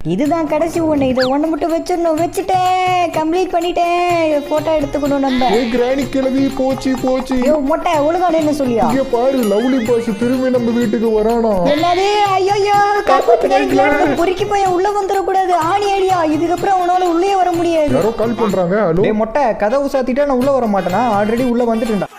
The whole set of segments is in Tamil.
இதுதான் கடைசி ஒன்று. இது ஒன்று மட்டும் வச்சிடணும். வச்சுட்டேன், கம்ப்ளீட் பண்ணிட்டேன். போட்டோ எடுத்துக்கணும் நம்ம. கிராணி கிளவி போச்சு போச்சு. ஐயோ மொட்டை ஒழுங்கான என்ன சொல்லியா? இங்க பாரு, லவ்லி பாஸ் திரும்பி நம்ம வீட்டுக்கு வரானா? என்னது? ஐயோ பொறுக்கி போய் உள்ள வந்துடக்கூடாது. ஆணி ஐடியா. இதுக்கப்புறம் அவனால உள்ளே வர முடியாது. யாரோ கால் பண்றாங்க. ஹலோ மொட்டை, கதவு சாத்திட்டா நான் உள்ள வர மாட்டேனா? ஆல்ரெடி உள்ள வந்துட்டேன்டா.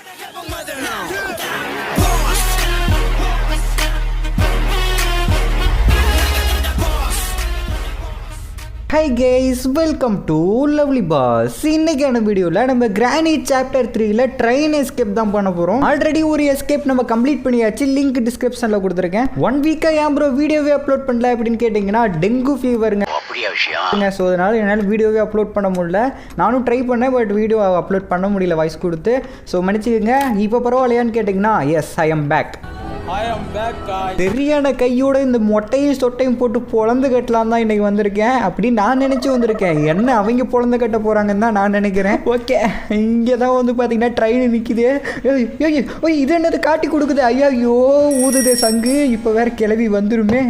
Hi guys, welcome to lovely boss. இன்னைக்கான வீடியோவில் நம்ம கிரானி சாப்டர் 3ல ட்ரெயின் எஸ்கேப் தான் பண்ண போகிறோம். ஆல்ரெடி ஒரு எஸ்கேப் நம்ம கம்ப்ளீட் பண்ணியாச்சு. லிங்க் டிஸ்கிரிப்ஷனில் கொடுத்துருக்கேன். 1 வீக்காக ஏன் ப்ரோ வீடியோவே அப்லோட் பண்ணல அப்படின்னு கேட்டிங்கன்னா டெங்கு ஃபீவருங்க. ஸோ அதனால் என்னால் வீடியோவே அப்லோட் பண்ண முடியல. நானும் ட்ரை பண்ணேன், பட் வீடியோ அப்லோட் பண்ண முடியல வாய்ஸ் கொடுத்து. ஸோ மன்னிச்சுக்கோங்க. இப்போ பரவாயில்லையான்னு கேட்டிங்கன்னா எஸ், ஐ எம் பேக். சரியான கையோட இந்த மொட்டையும் சொட்டையும் போட்டு பொழந்து கட்டலாம் தான் இன்னைக்கு வந்திருக்கேன். அப்படி நான் நினைச்சு வந்திருக்கேன். என்ன அவங்க பொழந்து கட்ட போறாங்கன்னு தான் நான் நினைக்கிறேன். ஓகே, இங்கே தான் வந்து பார்த்தீங்கன்னா ட்ரெயின் நிற்கிது. இது என்னது காட்டி கொடுக்குது? ஐயோ ஊதுதே சங்கு. இப்போ வேற கிளவி வந்துருமே.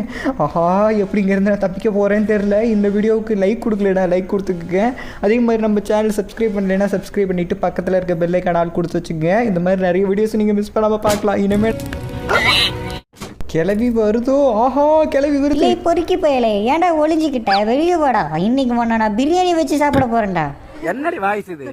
ஆஹா, எப்படிங்கிறது நான் தப்பிக்க போறேன்னு தெரியல. இந்த வீடியோவுக்கு லைக் கொடுக்கலடா, லைக் கொடுத்துக்குங்க. அதே மாதிரி நம்ம சேனல் சப்ஸ்கிரைப் பண்ணலைன்னா சப்ஸ்கிரைப் பண்ணிட்டு பக்கத்தில் இருக்க பெல் ஐகான் ஆல் கொடுத்து வச்சுங்க. இந்த மாதிரி நிறைய வீடியோஸ் நீங்கள் மிஸ் பண்ணாமல் பார்க்கலாம் இனிமேல். கிளவி வருதோ? ஆஹா, கிளவி வருது. பொறுக்கி போயலே, ஏன்டா ஒளிஞ்சிக்கிட்ட? வெளியே வாடா. இன்னைக்கு நான் பிரியாணி வச்சு சாப்பிட போறேன்டா. என்னடி வாய்ஸ் இது?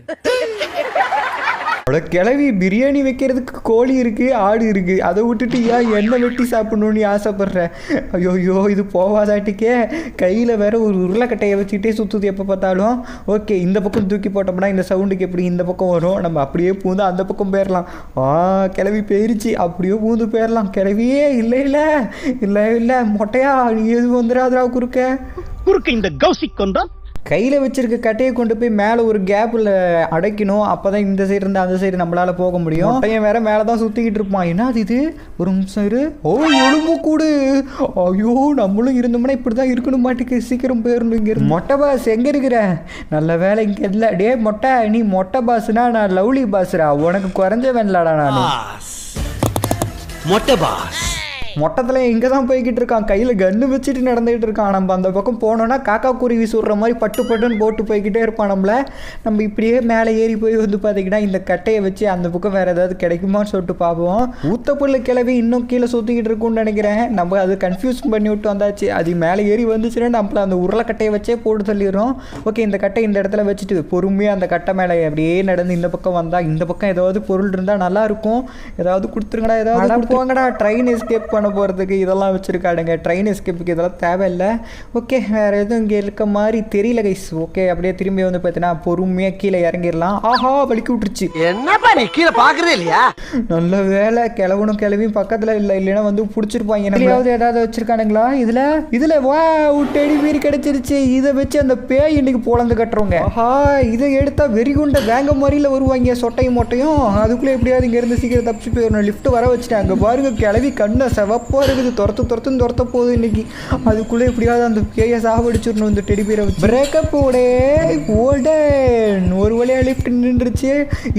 கிளவி பிரியாணி வைக்கிறதுக்கு கோழி இருக்குது, ஆடு இருக்குது. அதை விட்டுட்டு ஏன் எண்ணெய் வெட்டி சாப்பிட்ணுன்னு ஆசைப்பட்றேன். ஐயோ, இது போவாதாட்டிக்கே. கையில் வேற ஒரு உருளைக்கட்டையை வச்சுக்கிட்டே சுற்றுது எப்போ பார்த்தாலும். ஓகே, இந்த பக்கம் தூக்கி போட்டோம்னா இந்த சவுண்டுக்கு எப்படி இந்த பக்கம் வரும்? நம்ம அப்படியே பூந்து அந்த பக்கம் போயிடலாம். கிளவி போயிருச்சு. அப்படியே பூந்து போயிடலாம். கிளவியே இல்லை இல்லை இல்லை இல்லை மொட்டையா, நீ எதுவும் வந்துடாதரா குறுக்க இந்த கௌசிக் கொண்டோம். கையில் வச்சிருக்க கட்டையை கொண்டு போய் மேலே ஒரு கேப்பில் அடைக்கணும். அப்போ தான் இந்த சைடு இருந்து அந்த சைடு நம்மளால் போக முடியும். பையன் வேற மேலே தான் சுற்றிக்கிட்டு இருப்பான். என்ன இது? ஒரு நிமிஷம் இரு. எலும்பு கூடு. ஐயோ, நம்மளும் இருந்தோம்னா இப்படி தான் இருக்கணும் மாட்டுக்கு. சீக்கிரம் போயிடணும். இங்கே மொட்டை பாஸ் எங்கே இருக்கிற? நல்ல வேலை இங்கே இல்லை. டே மொட்டை, நீ மொட்டை பாஸ்னா நான் லவ்லி பாஸ்ரா. உனக்கு குறைஞ்சவன்லடா நான். மொட்டை பாஸ் மொட்டத்தில் எங்கே தான் போய்கிட்டு இருக்கான். கையில் கன்று வச்சுட்டு நடந்துகிட்டு இருக்கான். நம்ம அந்த பக்கம் போனோன்னா காக்கா குருவி சுடுற மாதிரி பட்டு பட்டுன்னு போட்டு போய்கிட்டே இருப்பான் நம்மளை. நம்ம இப்படியே மேலே ஏறி போய் வந்து பார்த்தீங்கன்னா இந்த கட்டையை வச்சு அந்த பக்கம் வேறு ஏதாவது கிடைக்குமான்னு சொல்லிட்டு பார்ப்போம். ஊத்தப்புள்ள கிளவி இன்னும் கீழே சுற்றிக்கிட்டு இருக்கும்னு நினைக்கிறேன். நம்ம அது கன்ஃபியூஸ் பண்ணி விட்டு வந்தாச்சு. அது மேலே ஏறி வந்துச்சுன்னா நம்மள அந்த உருளைக்கட்டையை வச்சே போட்டு தள்ளிடுறோம். ஓகே, இந்த கட்டை இந்த இடத்துல வச்சுட்டு பொறுமையாக அந்த கட்டை மேலே அப்படியே நடந்து இந்த பக்கம் வந்தால் இந்த பக்கம் ஏதாவது பொருள் இருந்தால் நல்லாயிருக்கும். ஏதாவது கொடுத்துருங்கடா, ஏதாவது போங்கடா. ட்ரெயின் எஸ்கேப் பண்ண போகிறதுக்கு இதெல்லாம் வச்சுருக்காடுங்க. ட்ரெயின் எஸ்கேப்புக்கு இதெல்லாம் தேவையில்லை. ஓகே, வேறு எதுவும் இங்கே இருக்க மாதிரி தெரியல கைஸ். ஓகே, அப்படியே திரும்பி வந்து பார்த்தீங்கன்னா பொறுமையாக கீழே இறங்கிடலாம். ஆஹா, வலிக்கி விட்டுருச்சு. என்னப்பா நீ கீழே பார்க்குறதே இல்லையா? நல்ல வேலை, கிளவனும் கிளவியும் பக்கத்தில் இல்லை. இல்லைன்னா வந்து பிடிச்சிருப்பாங்க. என்னையாவது ஏதாவது வச்சுருக்கானுங்களா இதில்? வா, டெடி பீர் கிடச்சிருச்சு. இதை வச்சு அந்த பேய் இன்னைக்கு பொழந்து கட்டுறவங்க. ஆஹா, இதை எடுத்தால் வெறிகுண்ட வேங்க மாதிரியில் வருவாங்க சொட்டையும் மொட்டையும். அதுக்குள்ளே எப்படியாவது இங்கேருந்து சீக்கிரம் தப்பிச்சு போயிடணும். லிஃப்ட் வர வச்சுட்டாங்க பாருங்க. கிளவி கண்ணை செவப்பாக இருக்குது. துரத்து போகுது இன்னைக்கு. அதுக்குள்ளே எப்படியாவது அந்த பேயை சாவடிச்சிடணும் இந்த டெடி பீரை வச்சு. Breakup olden. ஒரு வழியாக லிஃப்ட் நின்றுச்சு.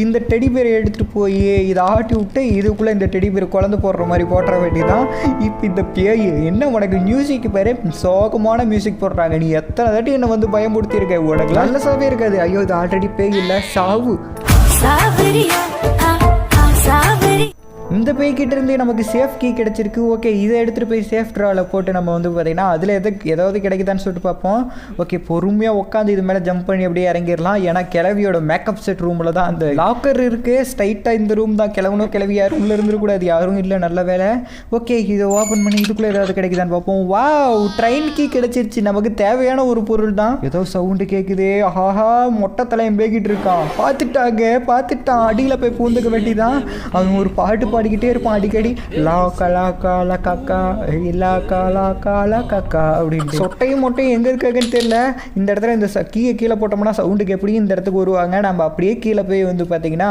இந்த டெடி பீரை எடுத்துகிட்டு போய் இதை ஆட்டி விட்டு இதுக்குள்ளே இந்த டெடி பீரை குழந்தை போடுற மாதிரி போட்டுற வேண்டியதான். இப்போ இந்த பேய் என்ன உனக்கு மியூசிக் பேர் சோகமான மியூசிக் போடுறாங்க. நீ எத்தனை தாட்டி என்னை வந்து பயமுடுத்தியிருக்க? உனக்கு நல்ல சாவே இருக்காது. ஐயோ, இது ஆல்ரெடி பேய் இல்லை, சாவு. இந்த பேய்கிட்ட இருந்து நமக்கு சேஃப் கீ கிடச்சிருக்கு. ஓகே, இதை எடுத்துகிட்டு போய் சேஃப் ட்ராவில் போட்டு நம்ம வந்து பார்த்திங்கன்னா அதில் ஏதாவது கிடைக்குதான்னு சொல்லிட்டு பார்ப்போம். ஓகே, பொறுமையாக உட்காந்து இது மேலே ஜம்ப் பண்ணி அப்படியே இறங்கிடலாம். ஏன்னா கிளவியோட மேக்கப் செட் ரூமில் தான் அந்த லாக்கர் இருக்குது. ஸ்ட்ரைட்டாக இந்த ரூம் தான். கிளவனும் கிளவி யாரும் உள்ளே இருந்துருக்கூடாது. யாரும் இல்லை. நல்ல வேலை. ஓகே, இதை ஓப்பன் பண்ணி இதுக்குள்ளே ஏதாவது கிடைக்குதான்னு பார்ப்போம். வாவ், ட்ரெயின் கீ கிடச்சிருச்சு. நமக்கு தேவையான ஒரு பொருள் தான். ஏதோ சவுண்டு கேட்குது. ஆஹா, மொட்டை தலையும் பேக்கிட்டு இருக்கான். பார்த்துட்டான். அடியில் போய் பூந்துக்க வேண்டிதான். அவன் ஒரு பாட்டு பாடிக்கிட்டே இருப்பான் அடிக்கடி. லா கலா காலா காக்கா இல்லா காலா காலா காக்கா அப்படின்ட்டு. சொட்டையும் மொட்டையும் எங்கே இருக்காங்கன்னு தெரியல. இந்த இடத்துல இந்த கீயை கீழே போட்டோம்னா சவுண்டுக்கு எப்படி இந்த இடத்துக்கு வருவாங்க. நம்ம அப்படியே கீழே போய் வந்து பார்த்தீங்கன்னா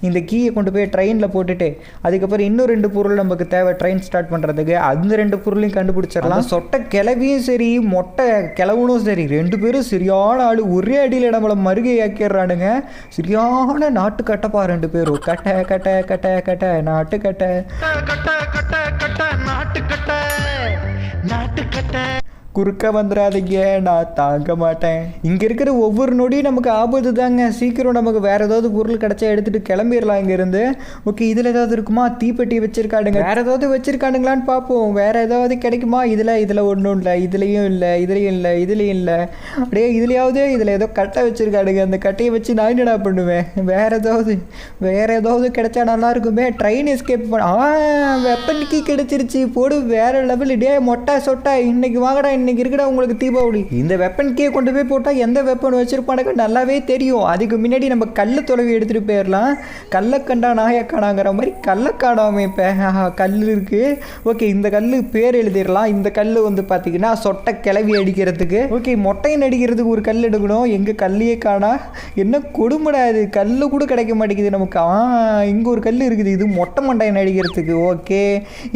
இந்த கீயை கொண்டு போய் ட்ரெயினில் போட்டுட்டு அதுக்கப்புறம் இன்னும் 2 பொருள் நமக்கு தேவை ட்ரெயின் ஸ்டார்ட் பண்ணுறதுக்கு. அந்த 2 பொருளையும் கண்டுபிடிச்சிடலாம். சொட்டை கிளவியும் சரி மொட்டை கிளவனும் சரி 2 பேரும் சரியான ஆள். ஒரே அடியில் நம்மளை மருகை ஆக்கிடுறானுங்க. சரியான நாட்டு கட்டப்பா 2 பேரும். கட்ட கட்ட கட்ட கட்ட நாட்டு கட்ட. குறுக்க வந்துடாதீங்க, நான் தாங்க மாட்டேன். இங்கே இருக்கிற ஒவ்வொரு நொடியும் நமக்கு ஆபத்து தாங்க. சீக்கிரம் நமக்கு வேற ஏதாவது பொருள் கிடைச்சா எடுத்துட்டு கிளம்பிடலாம் இங்கேருந்து. ஓகே, இதில் ஏதாவது இருக்குமா? தீப்பெட்டி வச்சிருக்கானுங்க. வேற ஏதாவது வச்சிருக்கானுங்களான்னு பார்ப்போம். வேற ஏதாவது கிடைக்குமா? இதில் ஒன்றும் இல்லை, இதுலேயும் இல்லை, இதுலேயும் இல்லை. அப்படியே இதுலையாவது இதில் ஏதோ கட்டை வச்சிருக்கானுங்க. அந்த கட்டையை வச்சு நான் என்னடா பண்ணுவேன்? வேற ஏதாவது கிடைச்சா நல்லா இருக்குமே. ட்ரெயின் எஸ்கேப் வெப்பன் கீ கிடைச்சிருச்சு. போடு, வேற லெவல். டே மொட்டை சொட்டை, இன்னைக்கு வாங்கடா, இன்னைக்கு இருக்குடா உங்களுக்கு தீபாவளி. இந்த வெப்பன் கீயை கொண்டு போய் போட்டால் எந்த வெப்பன் வச்சிருப்பானுங்க நல்லாவே தெரியும். அதுக்கு முன்னாடி நம்ம கல்லு தொலைவி எடுத்துகிட்டு போயிடலாம். கல்லக்கண்டா நாயக்கானாங்கிற மாதிரி கல்லக்காடாமே. இப்போ கல் இருக்குது. ஓகே, இந்த கல் பேர் எழுதிடலாம். இந்த கல் வந்து பார்த்தீங்கன்னா சொட்டை கிளவி அடிக்கிறதுக்கு. ஓகே, மொட்டையின் அடிக்கிறதுக்கு ஒரு கல் எடுக்கணும். எங்கே கல்லையே காணா, என்ன கொடுமடாது. கல் கூட கிடைக்க மாட்டேங்குது நமக்கு. இங்கே ஒரு கல் இருக்குது, இது மொட்டை மண்டையன் அடிக்கிறதுக்கு. ஓகே,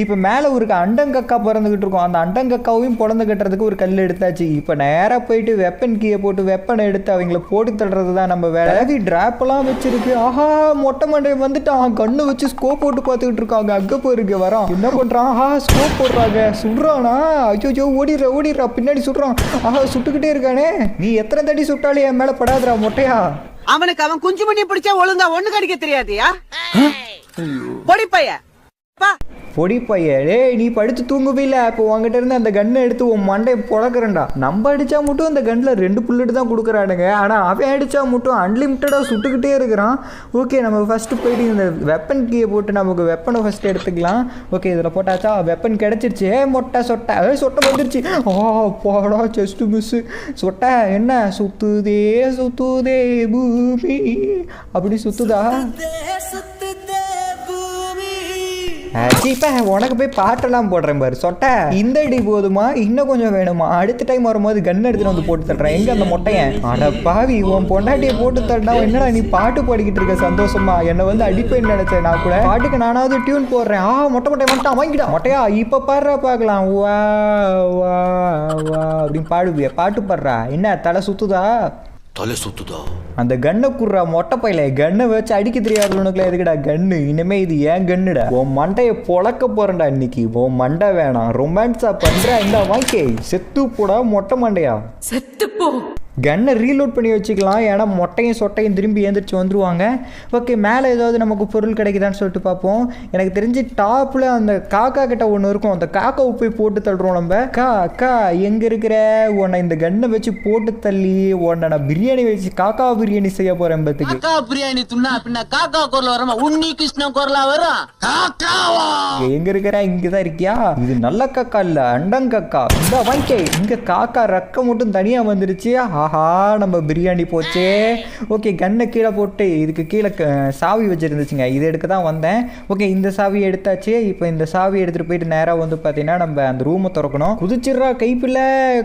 இப்போ மேலே ஒரு அண்டங்கக்கா பிறந்துக்கிட்டு இருக்கோம். அந்த அண்டங்கக்காவையும் பிறந்து கட்டுறதுக்கு ஒரு கல் எடுத்தாச்சு. இப்போ நேராக போயிட்டு வெப்பன் கீயை போட்டு வெப்பனை எடுத்து அவங்கள போட்டு தள்ளுறது தான் நம்ம வேலை. ட்ராப்பெல்லாம் வச்சிருக்கு. ஆஹா, மொட்டை மண்டையன் வந்துட்டான். கண்ணு வச்சு ஸ்கோப் போட்டு பார்த்துக்கிட்டு இருக்காங்க. அங்கே போயிருக்கு வரான். என்ன பண்ணுறான்? ஆஹா, ஸ்கோப் போடுறாங்க. சுடுறானா? ஐயோ, ஓடிடுறா, பின்னாடி சுடுறான். ஆஹா, சுட்டுக்கிட்டே இருக்கானே. நீ எத்தனை தடி சுட்டாலே என் மேலே படாதுடா மொட்டையா. அவனுக்கு அவன் குஞ்சு மணி பிடிச்சா ஒழுங்கா ஒண்ணு கடிக்க தெரியாதியா? பொடி பைய பொடி பையலே, நீ படுத்து தூங்கவே இல்லை. இப்போ உங்ககிட்ட இருந்து அந்த கன்னை எடுத்து உன் மண்டையை புழக்கிறேன்டா. நம்ம அடித்தா மட்டும் அந்த கன்னில் 2 புல்லட் தான் கொடுக்குறானுங்க. ஆனால் அவன் அடித்தா மட்டும் அன்லிமிட்டடாக சுட்டுக்கிட்டே இருக்கிறான். ஓகே, நம்ம ஃபஸ்ட்டு போயிட்டு இந்த வெப்பன் கீயை போட்டு நமக்கு வெப்பனை ஃபஸ்ட்டு எடுத்துக்கலாம். ஓகே, இதில் போட்டாச்சா? வெப்பன் கிடச்சிருச்சு. மொட்டை சொட்டை வந்துருச்சு. போடா, ஜஸ்ட் மிஸ்ஸு. சொட்டை என்ன சுத்துதே பூமி, அப்படி சுத்துதா? உனக்கு போய் பாட்டெல்லாம் போடுறேன் பாரு சொட்டை. இந்த அடி போதுமா? இன்னும் கொஞ்சம் வேணுமா? அடுத்த டைம் வரும்போது கன் எடுத்துட்டு வந்து போட்டு தட்டுறேன். எங்க அந்த மொட்டையன்? அட பாவி, உன் பொண்டாட்டியை போட்டு தட்டா என்னடா நீ பாட்டு பாடிக்கிட்டு இருக்க சந்தோஷமா? என்னை வந்து அடிப்பேன்னு நினைச்சேன். நான் கூட பாட்டுக்கு நானாவது டியூன் போடுறேன். மொட்டை வாங்கிட்டா மொட்டையா. இப்ப பாடுறா பார்க்கலாம். வா வா வா அப்படின்னு பாடுவியா? பாட்டு பாடுறா. என்ன தலை சுத்துதா? அந்த கன்னை குடுறா மொட்டை பையில. கன்னை வச்சு அடிக்க தெரியாது உனக்குலாம். எதுக்குடா கன்னு? இனிமே இது ஏன் கன்னுடா? உன் மண்டையை பொழக்க போறேன்டா இன்னைக்கு. உன் மண்டை வேணாம், ரொமான்ஸா பண்ற. இந்த வாங்கி செத்து போடா மொட்டை மண்டையா, செத்து போ. கன்னை ரீலோட் பண்ணி வச்சுக்கலாம். ஏன்னா மொட்டையும் சொட்டையும் திரும்பி எழுந்திரிச்சு வந்துருவாங்க. ஓகே, மேலே ஏதாவது நமக்கு பொருள் கிடைக்குதான்னு சொல்லிட்டு பார்ப்போம். எனக்கு தெரிஞ்சு டாப்பில் அந்த காக்கா கிட்ட ஒன்று இருக்கும். அந்த காக்காவை போய் போட்டு தள்ளுறோம் நம்ம. அக்கா எங்கே இருக்கிற? உன்னை இந்த கன்னை வச்சு போட்டு தள்ளி உன்னை நான் பிரியாணி வச்சு காக்கா பிரியாணி செய்ய போகிறேன். பத்துக்கு காக்கா பிரியாணி துண்ணா பின்ன காக்கா குரல் வரமா? உன்னி கிருஷ்ணன் குரலா வரும். எங்கே இருக்கிற? இங்கே தான் இருக்கியா? இது நல்ல காக்கா இல்லை, அண்டங்கக்கா. இந்த வாங்கிக்கே. இங்கே காக்கா ரக்கம் மட்டும் தனியாக வந்துருச்சு. ஆஹா, நம்ம பிரியாணி போச்சே. ஓகே, கன்னை கீழே போட்டு இதுக்கு கீழே சாவி வச்சுருந்துச்சுங்க. இது எடுக்க தான் வந்தேன். ஓகே, இந்த சாவி எடுத்தாச்சு. இப்போ இந்த சாவி எடுத்துகிட்டு போயிட்டு நேராக வந்து பார்த்தீங்கன்னா நம்ம அந்த ரூமை திறக்கணும். குதிச்சிட்றா கைப்பில்,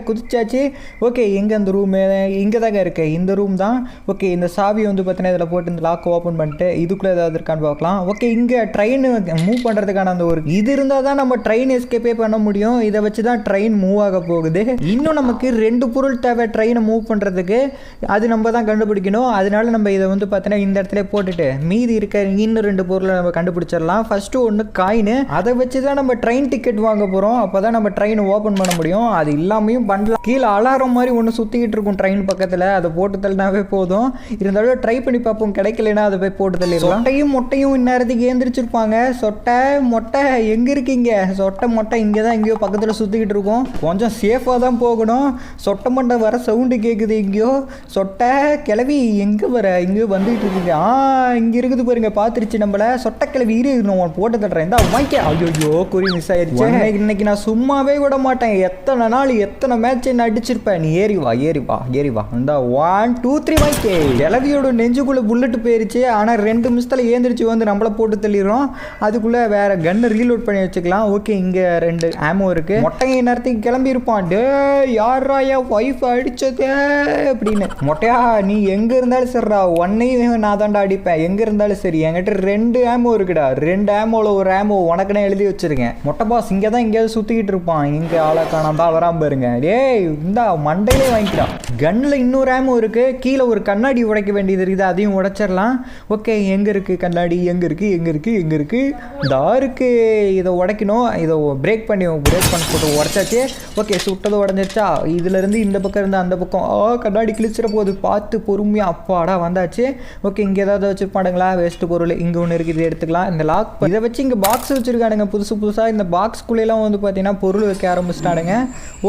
குதிச்சாச்சு. ஓகே, எங்கே அந்த ரூமு? இங்கே தாங்க இருக்கு, இந்த ரூம் தான். ஓகே, இந்த சாவி வந்து பார்த்தீங்கன்னா இதில் போட்டு இந்த லாக் ஓப்பன் பண்ணிட்டு இதுக்குள்ளே ஏதாவது இருக்கான்னு பார்க்கலாம். ஓகே, இங்கே ட்ரெயின் மூவ் பண்ணுறதுக்கான அந்த ஒரு இது இருந்தால் தான் நம்ம ட்ரெயின் எஸ்கேப்பே பண்ண முடியும். இதை வச்சு தான் ட்ரெயின் மூவ் ஆக போகுது. இன்னும் நமக்கு 2 பொருள் தேவை ட்ரெயினை மூவ் பண்ணுறதுக்கு. அது நம்ம தான் கண்டுபிடிக்கணும். அதனால நம்ம இதை வந்து பார்த்தீங்கன்னா இந்த இடத்துல போட்டுட்டு மீதி இருக்க இன்னும் 2 பொருளை நம்ம கண்டுபிடிச்சிடலாம். ஃபர்ஸ்ட்டு ஒன்று காயின். அதை வச்சு தான் நம்ம ட்ரெயின் டிக்கெட் வாங்க போகிறோம். அப்போ தான் நம்ம ட்ரெயினை ஓப்பன் பண்ண முடியும். அது இல்லாமையும் பண்ணலாம். கீழே அலாரம் மாதிரி ஒன்று சுற்றிக்கிட்டு இருக்கும் ட்ரெயின் பக்கத்தில். அதை போட்டு தள்ளினாவே போதும். இருந்தாலும் ட்ரை பண்ணி பார்ப்போம். கிடைக்கலனா அதை போய் போட்டு தள்ளிடலாம். சொட்டையும் மொட்டையும் இந்நேரத்துக்கு ஏந்திரிச்சிருப்பாங்க. சொட்டை மொட்டை எங்கே இருக்கீங்க? சொட்டை மொட்டை இங்கே தான் எங்கேயோ பக்கத்தில் சுற்றிக்கிட்டு இருக்கோம். கொஞ்சம் சேஃபாக தான் போகணும். சொட்டை மண்டை வர சவுண்டு கேட்குது எங்கேயோ. சொட்டை கிளவி எங்கே வர? எங்கேயோ வந்துகிட்டு இருக்குது. இங்கே இருக்குது பாருங்க, பார்த்துருச்சு நம்மளை. சொட்டை கிளவி நான் போட்டு தட்டுறேன். இந்த வாங்கிக்க. ஐயோ, குறி மிஸ் ஆயிடுச்சு. இன்னைக்கு நான் சும்மாவே விட மாட்டேன். எத்தனை நாள் எத்தனை மேட்ச் என்ன அடிச்சிருப்பேன். நீ ஏறி வா இந்த 1 2 3 வாங்கிக்க. கிளவியோட நெஞ்சுக்குள்ளே புல்லட் போயிருச்சு. ஆனால் 2 நிமிஷத்தில் ஏந்திரிச்சு வந்து நம்மளை போட்டு தள்ளிடுறோம். அதுக்குள்ளே வேற கன்னை ரீலோட் பண்ணி வச்சுக்கலாம். ஓகே, இங்கே 2 ஆமோ இருக்குது. மொட்டைங்க நேரத்துக்கு கிளம்பி இருப்பான். டே யாரா என் ஒய்ஃப் அடிச்சதே அப்படின்னு. மொட்டையா நீ எங்க இருந்தாலும் சரிடா, ஒன்னையும் நான் தாண்டா அடிப்பேன். எங்க இருந்தாலும் சரி, என்கிட்ட 2 ஆமோ இருக்குடா. 2 ஆமோல ஒரு ஆமோ உனக்குன்னு எழுதி வச்சிருக்கேன். மொட்டை பாஸ் இங்கே தான் எங்கேயாவது சுத்திக்கிட்டு இருப்பான். இங்க ஆளை காணாம தான் வராம பாருங்க. டேய் இந்த மண்டையிலே வாங்கிக்கலாம். கன்னில் இன்னொரு ஆமோ இருக்கு. கீழே ஒரு கண்ணாடி உடைக்க வேண்டியது இருக்குது, அதையும் உடைச்சிடலாம். ஓகே எங்க இருக்கு கண்ணாடி? எங்க இருக்கு எங்க இருக்கு எங்க இருக்கு? இதா இருக்கு. இதை உடைக்கணும். இதை பிரேக் பண்ணி போட்டு உடைச்சாச்சு. ஓகே சுட்டது உடஞ்சிருச்சா? இதுல இருந்து இந்த பக்கம் இருந்து அந்த பக்கம் கண்ணாடி கிழிச்சிட போகுது. பார்த்து பொறுமையா. அப்பாடா வந்தாச்சு. ஓகே இங்க ஏதாவது வச்சிருப்பாடுங்களா? வேஸ்ட் பொருள் இங்க ஒன்று இருக்குது, இது எடுத்துக்கலாம். இந்த லாக் இதை வச்சு இங்க பாக்ஸ் வச்சிருக்கானுங்க புதுசா. இந்த பாக்ஸ்குள்ளெல்லாம் வந்து பார்த்தீங்கன்னா பொருள் வைக்க ஆரம்பிச்சிட்டானுங்க.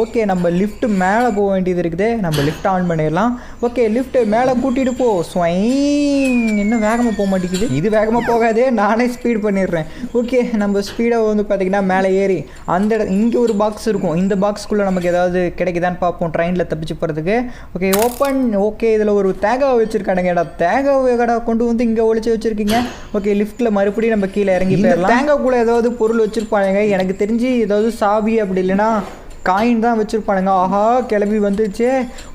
ஓகே நம்ம லிஃப்ட் மேலே போக வேண்டியது இருக்குது. நம்ம லிஃப்ட் ஆன் பண்ணிடலாம். ஓகே லிஃப்ட் மேலே கூட்டிட்டு போ. இன்னும் வேகமாக போக மாட்டேங்குது. இது வேகமாக போகாதே, நானே ஸ்பீட் பண்ணிடுறேன். ஓகே நம்ம ஸ்பீடாக வந்து பார்த்தீங்கன்னா மேலே ஏறி அந்த இங்கே ஒரு பாக்ஸ் இருக்கும். இந்த பாக்ஸ்க்குள்ளே நமக்கு ஏதாவது கிடைக்குதான்னு பார்ப்போம் ட்ரெயினில் தப்பிச்சு போகிறதுக்கு. Okay open. ஓகே இதில் ஒரு தேங்காய் வச்சுருக்கானுங்கடா. தேங்காய் கொண்டு வந்து இங்கே ஒழிச்சு வச்சுருக்கீங்க. ஓகே லிஃப்ட்டில் மறுபடியும் நம்ம கீழே இறங்கி போயிடலாம். தேங்காய்க்குள்ளே ஏதாவது பொருள் வச்சுருப்பானுங்க. எனக்கு தெரிஞ்சு ஏதாவது சாவி அப்படி இல்லைன்னா காயின் தான் வச்சுருப்பானுங்க. ஆஹா கிளம்பி வந்துச்சு.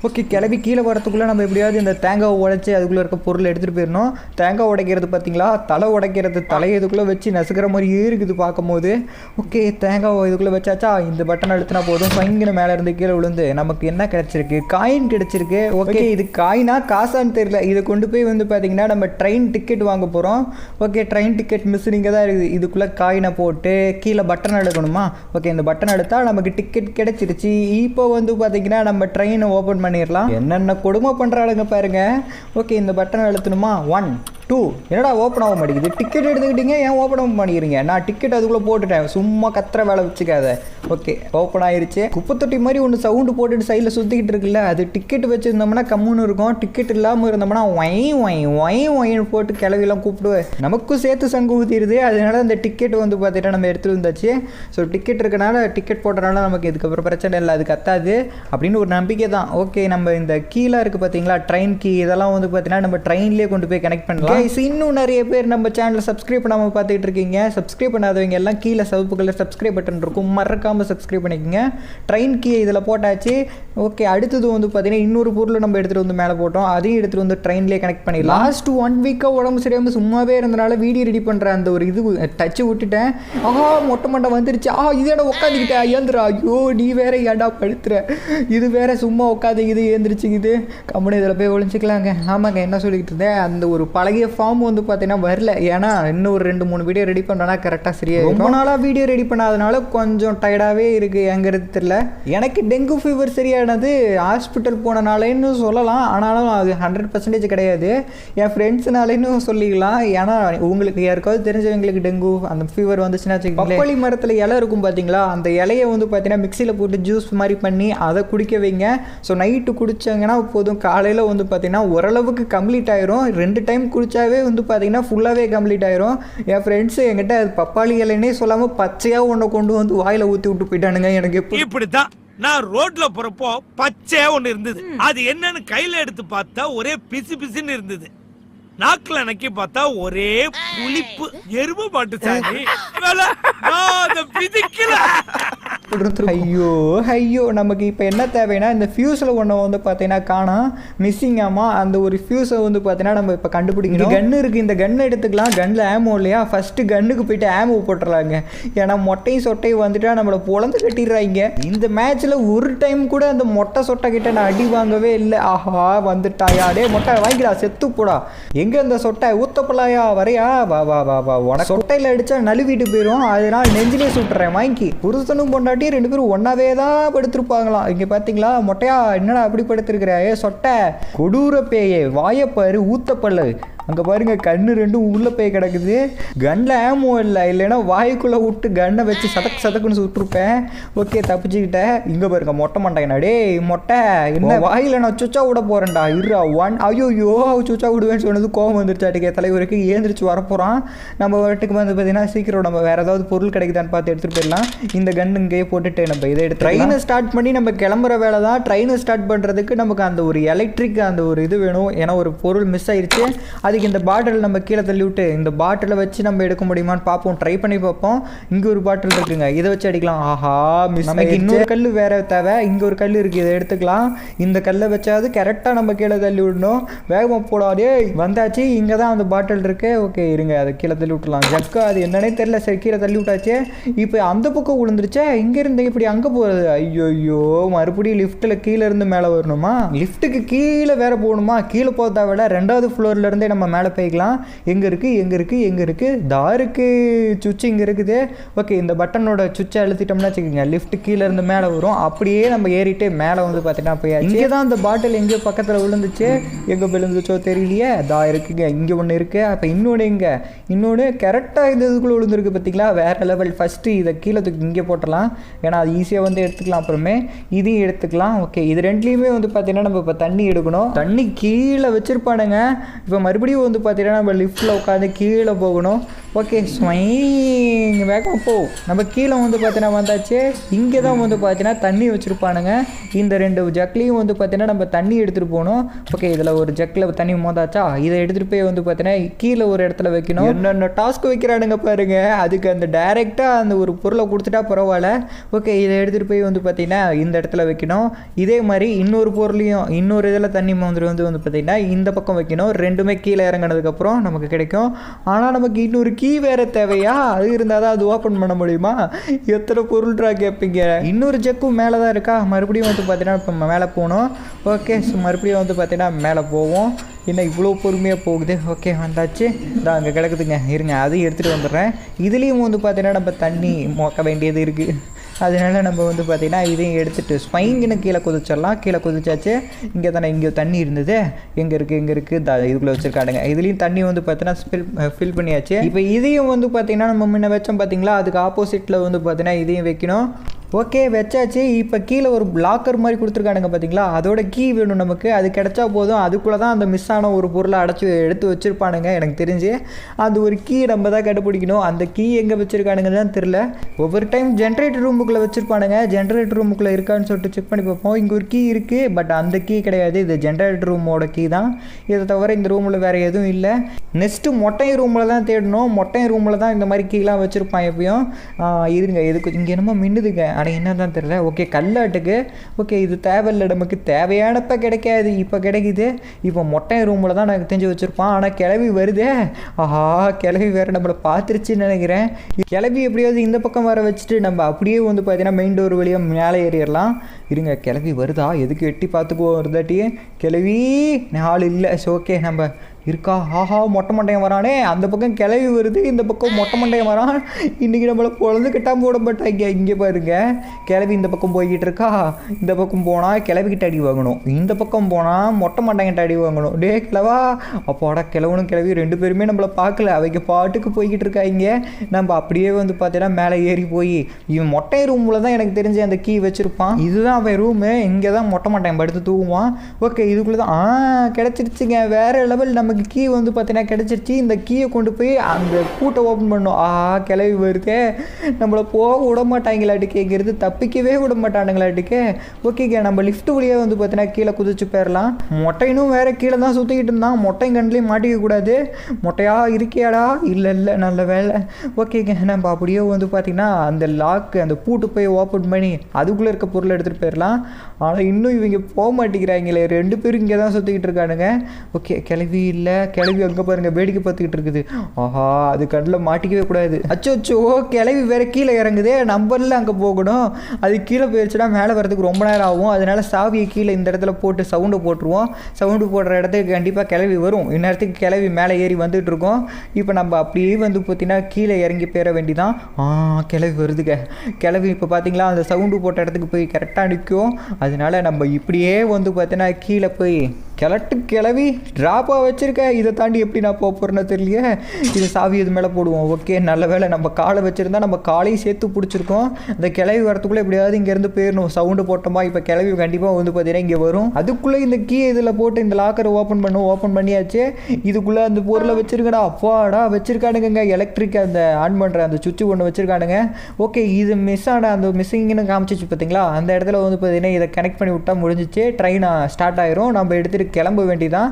ஓகே கிளம்பி கீழே வரத்துக்குள்ளே நம்ம எப்படியாவது இந்த தேங்காய் உடைச்சி அதுக்குள்ளே இருக்க பொருள் எடுத்துகிட்டு போயிடணும். தேங்காய் உடைக்கிறது பார்த்தீங்களா, தலை உடைக்கிறது. தலையை இதுக்குள்ளே வச்சு நசுக்கிற மாதிரியே இருக்குது பார்க்கும்போது. ஓகே தேங்காய் இதுக்குள்ளே வச்சாச்சா? இந்த பட்டன் அழுத்தினா போதும். பயங்கர மேலே இருந்து கீழே விழுந்து நமக்கு என்ன கிடச்சிருக்கு? காயின் கிடச்சிருக்கு. ஓகே இது காயினா காசான்னு தெரியல. இதை கொண்டு போய் வந்து பார்த்தீங்கன்னா நம்ம ட்ரெயின் டிக்கெட் வாங்க போகிறோம். ஓகே ட்ரெயின் டிக்கெட் மிஸ்ஸிங்க தான் இருக்குது. இதுக்குள்ளே காயினை போட்டு கீழே பட்டன் அழுக்கணுமா? ஓகே இந்த பட்டன் அழுத்தா நமக்கு டிக்கெட் கிடைச்சிருச்சு. இப்போ வந்து பார்த்தீங்கன்னா நம்ம ட்ரெயினை ஓப்பன் பண்ணிடலாம். என்னென்ன கொடுமை பண்ணுறாளுங்க பாருங்க. ஓகே இந்த பட்டன் அழுத்தணுமா? 1 2 என்னடா ஓப்பன் ஆக மாட்டேங்குது? டிக்கெட் எடுத்துக்கிட்டீங்க, ஏன் ஓப்பன் ஆக மாட்டேங்கிறீங்க? நான் டிக்கெட் அதுக்குள்ளே போட்டுட்டேன், சும்மா கத்துற வேலை வச்சுக்காத. ஓகே ஓப்பன் ஆயிடுச்சு. குப்பைத்தொட்டி மாதிரி ஒன்று சவுண்டு போட்டுட்டு சைடில் சுற்றிக்கிட்டு இருக்குல்ல, அது டிக்கெட் வச்சுருந்தோம்னா கம்முன்னு இருக்கும். டிக்கெட் இல்லாமல் இருந்தோம்னா ஒயின்னு போட்டு கிளவிலாம் கூப்பிடுவேன். நமக்கும் சேர்த்து சங்கு ஊற்றிடுது. அதனால அந்த டிக்கெட் வந்து பார்த்துட்டு நம்ம எடுத்துகிட்டு வந்தாச்சு. ஸோ டிக்கெட் இருக்கனால, டிக்கெட் போட்டனால நமக்கு இதுக்கப்புறம் பிரச்சனை இல்லை, அது கத்தாது அப்படின்னு ஒரு நம்பிக்கை தான். ஓகே நம்ம இந்த கீழே இருக்குது பார்த்தீங்களா ட்ரெயின் கீ, இதெல்லாம் வந்து பார்த்தீங்கன்னா நம்ம ட்ரெயின்லேயே கொண்டு போய் கனெக்ட் பண்ணலாம். இன்னும் நிறைய பேர் நம்ம சேனலை சப்ஸ்கிரைப் பண்ணாமல் பார்த்துட்டு இருக்கீங்க. சப்ஸ்கிரைப் பண்ணாதவங்க எல்லாம் கீழே சிவப்பு கலர் சப்ஸ்கிரைப் பட்டன் இருக்கும், மறக்காமல் சப்ஸ்கிரைப் பண்ணிக்கோங்க. ட்ரெயின் கீ இதில் போட்டாச்சு. ஓகே அடுத்தது வந்து பார்த்தீங்கன்னா இன்னொரு பொருள் நம்ம எடுத்துகிட்டு வந்து மேலே போட்டோம். அதையும் எடுத்துகிட்டு வந்து ட்ரெயின்லேயே கனெக்ட் பண்ணிடலாம். லாஸ்ட் 1 வீக்காக உடம்பு சரியாமல் சும்மாவே இருந்தனால வீடியோ ரெடி பண்ணுற அந்த ஒரு இது டச்சு விட்டுட்டேன். ஆஹா மொட்டை மண்டை வந்துருச்சு. இதோட உட்காந்துக்கிட்டேன் ஏந்திரா. ஐயோ நீ வேற ஏடா படுத்துற. இது வேற சும்மா உட்காந்துக்குது ஏந்திரிச்சிக்குது. கம்பெனி இதில் போய் ஒழிச்சிக்கலாங்க. ஆமாங்க என்ன சொல்லிக்கிட்டு இருந்தேன், அந்த ஒரு பழகிய ஃபார்ம் வந்து பார்த்தீங்கன்னா வரல. ஏன்னா இன்னும் ஒரு 2-3 வீடியோ ரெடி பண்ணோன்னா கரெக்டாக சரியாக ரொம்ப நாளாக வீடியோ ரெடி பண்ணாதனால கொஞ்சம் டயர்டாகவே இருக்குது. எங்கிறது தெரியல. எனக்கு டெங்கு ஃபீவர் சரியானது ஹாஸ்பிட்டல் போனனாலேன்னு சொல்லலாம். ஆனாலும் அது 100% கிடையாது. என் ஃப்ரெண்ட்ஸ்னாலேன்னு சொல்லிக்கலாம். ஏன்னா உங்களுக்கு யாருக்காவது தெரிஞ்சவங்களுக்கு டெங்கு அந்த ஃபீவர் வந்துச்சுன்னா வச்சுக்கோங்களேன். பப்பாளி மரத்தில் இலை இருக்கும் பார்த்தீங்களா, அந்த இலையை வந்து பார்த்தீங்கன்னா மிக்சியில் போட்டு ஜூஸ் மாதிரி பண்ணி அதை குடிக்க வைங்க. ஸோ நைட்டு குடித்தாங்கன்னா போதும், காலையில் வந்து பார்த்தீங்கன்னா ஓரளவுக்கு கம்ப்ளீட் ஆயிரும். 2 டைம் குடித்தாவே வந்து பார்த்தீங்கன்னா ஃபுல்லாகவே கம்ப்ளீட் ஆயிரும். என் ஃப்ரெண்ட்ஸு என்கிட்ட அது பப்பாளி இலைன்னே சொல்லாமல் பச்சையாக ஒன்றை கொண்டு வந்து வாயில் ஊற்றி விட்டு போயிட்டானுங்க. எனக்கு இப்படித்தான் நான் ரோட்ல போறப்போ பச்சையா ஒண்ணு இருந்தது. அது என்னன்னு கையில எடுத்து பார்த்தா ஒரே பிசு பிசுன்னு இருந்தது. நாக்குல நக்கி பார்த்தா ஒரே புளிப்பு. எருமை மாட்டு சாணி. ஐயோ ஐயோ நமக்கு இப்போ என்ன தேவைன்னா இந்த ஃபியூஸில் ஒன்று வந்து பார்த்தீங்கன்னா காணோம், மிஸ்ஸிங். ஆமாம் அந்த ஒரு ஃபியூஸை வந்து பார்த்தீங்கன்னா நம்ம இப்போ கண்டுபிடிக்கணும். கன்று இருக்குது, இந்த கன்று எடுத்துக்கலாம். கன்னில் ஆமோ இல்லையா, ஃபஸ்ட்டு கன்னுக்கு போயிட்டு ஆமோ போட்டுடலாங்க. ஏன்னா மொட்டையும் சொட்டையும் வந்துட்டா நம்மளை பொழந்து கட்டிடுறாங்க. இந்த மேட்ச்சில் ஒரு டைம் கூட அந்த மொட்டை சொட்டை கிட்ட நான் அடி வாங்கவே இல்லை. ஆஹா வந்துட்டாயா, டே மொட்டை வாங்கிடா செத்து போடா. எங்கே அந்த சொட்டை ஊத்தப்பலாயா வரையா? வா வா வா வா. உனக்கு சொட்டையில் அடித்தா நழுவிட்டு போயிடும், அதனால் நெஞ்சிலே சுட்டுறேன் வாங்கி. புருஷனும் பொண்டாட்டி 2 பேரும் ஒன்னாவே தான் படுத்திருப்பாங்களாம். இங்கே பார்த்தீங்களா மொட்டையா என்னடா அப்படி படுத்திருக்கிற? சொட்டை கொடூர பேயே, வாயப்பாரு ஊத்தப்பல்லு. அங்கே பாருங்க கண்ணு 2 உள்ளே போய் கிடக்குது. கன்னில் ஆமோ இல்லை, இல்லைன்னா வாய்க்குள்ளே விட்டு கன்னை வச்சு சதக்குன்னு சுட்டுருப்பேன். ஓகே தப்பிச்சுக்கிட்டேன். இங்கே பாருங்க மொட்டை மண்டைங்கண்ணா. டே மொட்டை என்ன வாயில் நான் சுச்சா விட போகிறேன்டா. இருறா 1 ஐயோ சுச்சா விடுவேன்னு சொன்னது கோவம் வந்துருச்சாட்டுக்கே தலைவருக்கு. ஏந்திரிச்சு வரப்போகிறான். நம்ம வீட்டுக்கு வந்து பார்த்தீங்கன்னா சீக்கிரம் நம்ம வேறு ஏதாவது பொருள் கிடைக்குதான்னு பார்த்து எடுத்துகிட்டு போயிடலாம். இந்த கன்று இங்கேயே போட்டுட்டு நம்ம இதை எடுத்து ட்ரெயினை ஸ்டார்ட் பண்ணி நம்ம கிளம்புற வேலை தான். ட்ரெயினை ஸ்டார்ட் பண்ணுறதுக்கு நமக்கு அந்த ஒரு எலக்ட்ரிக் அந்த ஒரு இது வேணும். ஏன்னா ஒரு பொருள் மிஸ் ஆயிடுச்சு. அதுக்கு இந்த பாட்டில் நம்ம கீழே தள்ளி விட்டு இந்த பாட்டிலை வச்சு நம்ம எடுக்க முடியுமான்னு பார்ப்போம், ட்ரை பண்ணி பார்ப்போம். இங்கே ஒரு பாட்டில் இருக்குங்க, இதை வச்சு அடிக்கலாம். ஆஹா மிஸ். நமக்கு இன்னொரு கல் வேற தேவை. இங்கே ஒரு கல் இருக்குது, இதை எடுத்துக்கலாம். இந்த கல்லை வச்சாவது கரெக்டாக நம்ம கீழே தள்ளி விடணும். வேகமாக போடாதே. வந்தாச்சு, இங்கே தான் அந்த பாட்டில் இருக்கு. ஓகே இருங்க, அதை கீழே தள்ளி விட்டுலாம். ஜக்கு அது என்னன்னே தெரியல. சரி கீழே தள்ளி விட்டாச்சு. இப்போ அந்த பக்கம் விழுந்துருச்சே, இங்கேருந்து இப்படி அங்கே போகிறது. ஐயோ மறுபடியும் லிஃப்ட்டில் கீழே இருந்து மேலே வரணுமா? லிஃப்ட்டுக்கு கீழே வேற போகணுமா? கீழே போகிறத விட 2வது ஃப்ளோர்லேருந்தே நம்ம மேலே போய்க்கலாம். எங்கே இருக்குது தா இருக்குது சுவிட்ச் இங்கே இருக்குது. ஓகே இந்த பட்டனோட சுவிட்சை அழுத்திட்டோம்னா வச்சுக்கோங்க, லிஃப்ட் கீழே இருந்து மேலே வரும். அப்படியே நம்ம ஏறிட்டு மேலே வந்து பார்த்தீங்கன்னா போயாச்சு. இங்கே தான் அந்த பாட்டில் எங்கேயோ பக்கத்தில் விழுந்துச்சு. எங்கே விழுந்துச்சோ தெரியலையே. தா இருக்குங்க, இங்கே ஒன்று இருக்குது. அப்போ இன்னொன்று கரெக்டாக இந்த இதுக்குள்ளே விழுந்துருக்கு பார்த்தீங்களா? வேறு லெவல். ஃபஸ்ட்டு இதை கீழே தூக்கி இங்கே போட்டலாம், ஏன்னா அது ஈஸியாக வந்து எடுத்துக்கலாம். அப்புறமே இதையும் எடுத்துக்கலாம். ஓகே இது ரெண்டுலேயுமே வந்து பார்த்தீங்கன்னா நம்ம இப்போ தண்ணி எடுக்கணும். தண்ணி கீழே வச்சுருப்பானுங்க. இப்போ மறுபடியும் வந்து பார்த்தீங்கன்னா நம்ம லிஃப்ட்டில் உட்காந்து கீழே போகணும். ஓகே ஸ்வைங் வேகம் போ. நம்ம கீழே வந்து பார்த்தீங்கன்னா வந்தாச்சு. இங்கே தான் வந்து பார்த்தீங்கன்னா தண்ணி வச்சுருப்பானுங்க. இந்த 2 ஜக்லையும் வந்து பார்த்தீங்கன்னா நம்ம தண்ணி எடுத்துகிட்டு போகணும். ஓகே இதில் ஒரு ஜக்கில் தண்ணி மோதாச்சா, இதை எடுத்துகிட்டு போய் வந்து பார்த்தீங்கன்னா கீழே ஒரு இடத்துல வைக்கணும். என்னென்ன டாஸ்க் வைக்கிறானுங்க பாருங்க. அதுக்கு அந்த டைரெக்டாக அந்த ஒரு பொருளை கொடுத்துட்டா பரவாயில்ல. ஓகே இதை எடுத்துகிட்டு போய் வந்து பார்த்தீங்கன்னா இந்த இடத்துல வைக்கணும். இதே மாதிரி இன்னொரு பொருளையும் இன்னொரு இதில் தண்ணி மோந்துட்டு வந்து பார்த்தீங்கன்னா இந்த பக்கம் வைக்கணும். ரெண்டுமே கீழே இறங்கினதுக்கப்புறம் நமக்கு கிடைக்கும். ஆனால் நமக்கு இன்னொரு கீ வேறு தேவையா? அது இருந்தால் தான் அது ஓப்பன் பண்ண முடியுமா? எத்தனை பொருள்ரா கேட்பீங்க. இன்னொரு ஜக்கும் மேலே தான் இருக்கா. மறுபடியும் வந்து பார்த்தீங்கன்னா இப்போ மேலே போகணும். ஓகே மறுபடியும் வந்து பார்த்தீங்கன்னா மேலே போவோம். என்ன இவ்வளோ பொறுமையாக போகுது. ஓகே வந்தாச்சு. இதான் அங்கே கிடக்குதுங்க, இருங்க அதையும் எடுத்துகிட்டு வந்துடுறேன். இதுலேயும் வந்து பார்த்தீங்கன்னா நம்ம தண்ணி மோக்க வேண்டியது இருக்குது. அதனால நம்ம வந்து பார்த்திங்கன்னா இதையும் எடுத்துகிட்டு ஸ்பைங்குன்னு கீழே குதிச்சிடலாம். கீழே குதிச்சாச்சு. இங்கே தானே இங்கே தண்ணி இருந்தது. எங்கே இருக்குது இதுக்குள்ளே வச்சுருக்காடுங்க. இதுலேயும் தண்ணி வந்து பார்த்தீங்கன்னா ஃபில் பண்ணியாச்சு. இப்போ இதையும் வந்து பார்த்திங்கன்னா நம்ம முன்ன வச்சோம் பார்த்தீங்களா, அதுக்கு ஆப்போசிட்டில் வந்து பார்த்தீங்கன்னா இதையும் வைக்கணும். ஓகே வச்சாச்சு. இப்போ கீழே ஒரு லாக்கர் மாதிரி கொடுத்துருக்கானுங்க பார்த்தீங்களா, அதோட கீ வேணும் நமக்கு. அது கிடச்சா போதும். அதுக்குள்ளே தான் அந்த மிஸ் ஆன ஒரு பொருளை எடுத்து வச்சுருப்பானுங்க. எனக்கு தெரிஞ்சு அந்த ஒரு கீ நம்ம தான் கண்டுபிடிக்கணும். அந்த கீ எங்கே வச்சுருக்கானுங்கன்னு தான் தெரில. ஒவ்வொரு டைம் ஜென்ரேட்டர் ரூமுக்குள்ளே வச்சுருப்பானுங்க. ஜென்ரேட்டர் ரூமுக்குள்ளே இருக்கான்னு சொல்லிட்டு செக் பண்ணி பார்ப்போம். இங்கே ஒரு கீ இருக்குது, பட் அந்த கீ கிடையாது. இது ஜென்ரேட்டர் ரூமோட கீ தான். இதை தவிர இந்த ரூமில் வேறு எதுவும் இல்லை. நெக்ஸ்ட்டு மொட்டை ரூமில் தான் தேடணும். மொட்டை ரூமில் தான் இந்த மாதிரி கீலாம் வச்சுருப்பான் எப்பயும். இருங்க எதுக்கு இங்கே என்னமோ மின்னுதுங்க, ஆனால் என்ன தான் தெரியல. ஓகே கல்லாட்டுக்கு. ஓகே இது தேவையில்லை, நமக்கு தேவையானப்போ கிடைக்காது, இப்போ கிடைக்குது. இப்போ மொட்டை ரூமில் தான் எனக்கு தெரிஞ்சு வச்சுருப்பான். ஆனால் கிளவி வருதே. ஆஹா கிளவி வேறு நம்மளை பார்த்துருச்சுன்னு நினைக்கிறேன். கிளவி எப்படியாவது இந்த பக்கம் வர வச்சுட்டு நம்ம அப்படியே வந்து பார்த்தீங்கன்னா மெயின் டோர் வழியாக மேலே ஏறிடலாம். இருங்க கிளவி வருதா, எதுக்கு எட்டி பார்த்துக்குவோம் வருதாட்டி. கிளவி ஆள் இல்லை. ஸோ ஓகே நம்ம இருக்கா. ஆஹா மொட்டை மண்டையன் வரானே. அந்த பக்கம் கிளவி வருது, இந்த பக்கம் மொட்டை மண்டையன் வரான். இன்றைக்கி நம்மளை பொழுது கிட்டாம போட மாட்டாங்க. இங்கே பாருங்க கிளவி இந்த பக்கம் போய்கிட்டு இருக்கா. இந்த பக்கம் போனால் கிளவிக்கிட்ட அடி வாங்கணும், இந்த பக்கம் போனால் மொட்டை மண்டையன்கிட்ட அடி வாங்கணும். டே கிளவா அப்போடா கிளவனும் கிளவி 2 பேருமே நம்மளை பார்க்கல. அவங்க பாட்டுக்கு போய்கிட்டு இருக்காங்க. நம்ம அப்படியே வந்து பார்த்தீங்கன்னா மேலே ஏறி போய் இவன் மொட்டை ரூமில் தான் எனக்கு தெரிஞ்சு அந்த கீ வச்சுருப்பான். இதுதான் அவன் ரூமு. இங்கே தான் மொட்டை மண்டையன் படுத்து தூங்குவான். ஓகே இதுக்குள்ளே தான் கிடச்சிருச்சுங்க. வேறு லெவல். நமக்கு கீ வந்து பார்த்தீங்கன்னா கிடச்சிருச்சு. இந்த கீயை கொண்டு போய் அந்த பூட்டை ஓப்பன் பண்ணோம். கிளவி வருதே, நம்மளை போக விட மாட்டாங்களாட்டுக்கு. இங்கிறது தப்பிக்கவே விட மாட்டானுங்களாட்டுக்கு. ஓகேங்க நம்ம லிஃப்ட் வழியாக வந்து பார்த்தீங்கன்னா கீழே குதிச்சு போயிடலாம். மொட்டைனும் வேறு கீழே தான் சுற்றிக்கிட்டு இருந்தான். மொட்டையும் கண்ட்லேயும் மாட்டிக்க கூடாது. மொட்டையா இருக்கியாடா? இல்லை நல்ல வேலை. ஓகேங்க நம்ம அப்படியே வந்து பார்த்தீங்கன்னா அந்த லாக்கு அந்த பூட்டு போய் ஓப்பன் பண்ணி அதுக்குள்ளே இருக்க பொருளை எடுத்துகிட்டு போயிடலாம். ஆனால் இன்னும் இவங்க போக மாட்டேங்கிறாங்களே. 2 பேரும் இங்கே தான் சுற்றிக்கிட்டு இருக்கானுங்க. ஓகே கிளவி இல்லை. கிளவி அங்கே பாருங்க வேடிக்கை பார்த்துக்கிட்டு இருக்குது. ஆஹா அது கண்ணில் மாட்டிக்கவே கூடாது. அச்சோ கிளவி வேற கீழே இறங்குதே. நம்பரில் அங்கே போகணும். அது கீழே போயிடுச்சுன்னா மேலே வரதுக்கு ரொம்ப நேரம் ஆகும். அதனால சாவியை கீழே இந்த இடத்துல போட்டு சவுண்டை போட்டுருவோம். சவுண்டு போடுற இடத்துக்கு கண்டிப்பாக கிளவி வரும். இந்நேரத்துக்கு கிளவி மேலே ஏறி வந்துட்டு இருக்கோம். இப்போ நம்ம அப்படியே வந்து பார்த்தீங்கன்னா கீழே இறங்கி போயிட வேண்டிதான். கிளவி வருதுங்க. கிளவி இப்போ பார்த்தீங்களா அந்த சவுண்டு போட்ட இடத்துக்கு போய் கரெக்டாக நிற்கும். அதனால நம்ம இப்படியே வந்து பார்த்தீங்கன்னா கீழே போய் கிளவி ட்ராப்பாக வச்சுருக்க. இதை தாண்டி எப்படி நான் போக போகிறேன்னு தெரியலையே. இது சாவி இது மேலே போடுவோம். ஓகே நல்ல வேலை நம்ம காலை வச்சுருந்தா நம்ம காலையும் சேர்த்து பிடிச்சிருக்கோம். அந்த கிளவி வரத்துக்குள்ளே எப்படியாவது இங்கேருந்து போயிடணும். சவுண்டு போட்டோமா இப்போ கிளவி கண்டிப்பாக வந்து பார்த்தீங்கன்னா இங்கே வரும். அதுக்குள்ளே இந்த கீ இதில் போட்டு இந்த லாக்கரை ஓப்பன் பண்ணியாச்சு. இதுக்குள்ளே அந்த பொருளை வச்சுருக்கடா. அப்பாடா வச்சுருக்கானுங்க. எலக்ட்ரிக் அந்த ஆன் பண்ணுற அந்த சுவிட்சு ஒன்று வச்சுருக்கானுங்க. ஓகே இது மிஸ் ஆன அந்த மிஸ்ஸிங்னு காமிச்சிச்சு பார்த்தீங்களா, அந்த இடத்துல வந்து பார்த்தீங்கன்னா இதை கனெக்ட் பண்ணி விட்டால் முடிஞ்சிச்சு. ட்ரெயின் ஸ்டார்ட் ஆயிரும். நம்ம எடுத்துகிட்டு எடுத்துகிட்டு கிளம்ப வேண்டியதான்.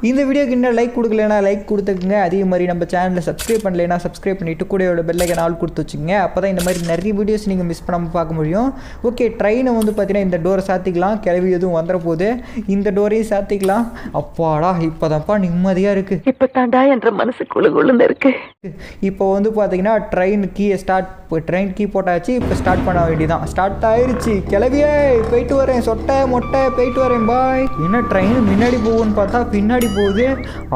இந்த வீடியோக்கு இன்னும் லைக் கொடுக்கலனா லைக் கொடுத்துக்குங்க. அதே மாதிரி நம்ம சேனலில் சப்ஸ்கிரைப் பண்ணலைன்னா சப்ஸ்கிரைப் பண்ணிவிட்டு கூடயோட பெல்லைக்கன் ஆல் கொடுத்து வச்சுக்கோங்க. அப்போ தான் இந்த மாதிரி நிறைய வீடியோஸ் நீங்கள் மிஸ் பண்ணாமல் பார்க்க முடியும். ஓகே, ட்ரெயினை வந்து பார்த்தீங்கன்னா இந்த டோரை சாத்திக்கலாம். கிளவி எதுவும் வந்துட போகுது. இந்த டோரையும் சாத்திக்கலாம். அப்பாடா இப்போதான்ப்பா நிம்மதியாக இருக்குது. இப்ப தாண்டா என்ற மனசு குழுகுழுன்னு இருக்கு. இப்போ வந்து பார்த்தீங்கன்னா ட்ரெயின் கீ போட்டாச்சு. இப்போ ஸ்டார்ட் பண்ண வேண்டியதான். ஸ்டார்ட் ஆயிடுச்சு. கிளவியே போயிட்டு வரேன், சொட்டை மொட்டை போயிட்டு வரேன், பாய். என்ன ட்ரெயின் முன்னாடி போகும்னு பார்த்தா பின்னாடி போகுது.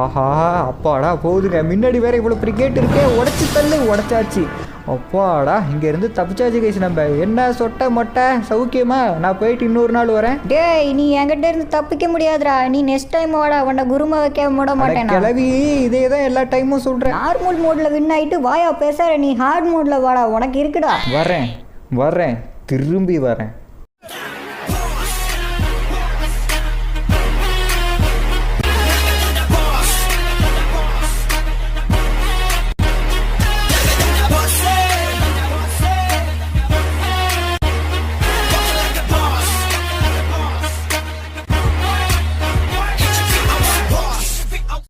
ஆஹா அப்பாடா போகுதுங்க. முன்னாடி வேற இவ்வளோ பெரிய கேட் இருக்கே. உடச்சி தள்ளு, உடச்சாச்சு. அப்பாடா இங்கேருந்து தப்பிச்சாச்சு கைஸ். நம்ம என்ன சொட்டை மொட்டை சௌக்கியமா? நான் போயிட்டு இன்னொரு நாள் வரேன். டேய் நீ என்கிட்ட இருந்து தப்பிக்க முடியாதுடா. நீ நெக்ஸ்ட் டைம் வாடா, உன்னை குருமா வைக்க விட மாட்டேன். கிளவி இதே தான் எல்லா டைமும் சொல்கிறேன். நார்மல் மோட்ல வின் ஆயிட்டு வாயா பேசுற. நீ ஹார்ட் மோட்ல வாடா, உனக்கு இருக்குடா. வரேன் திரும்பி வரேன்.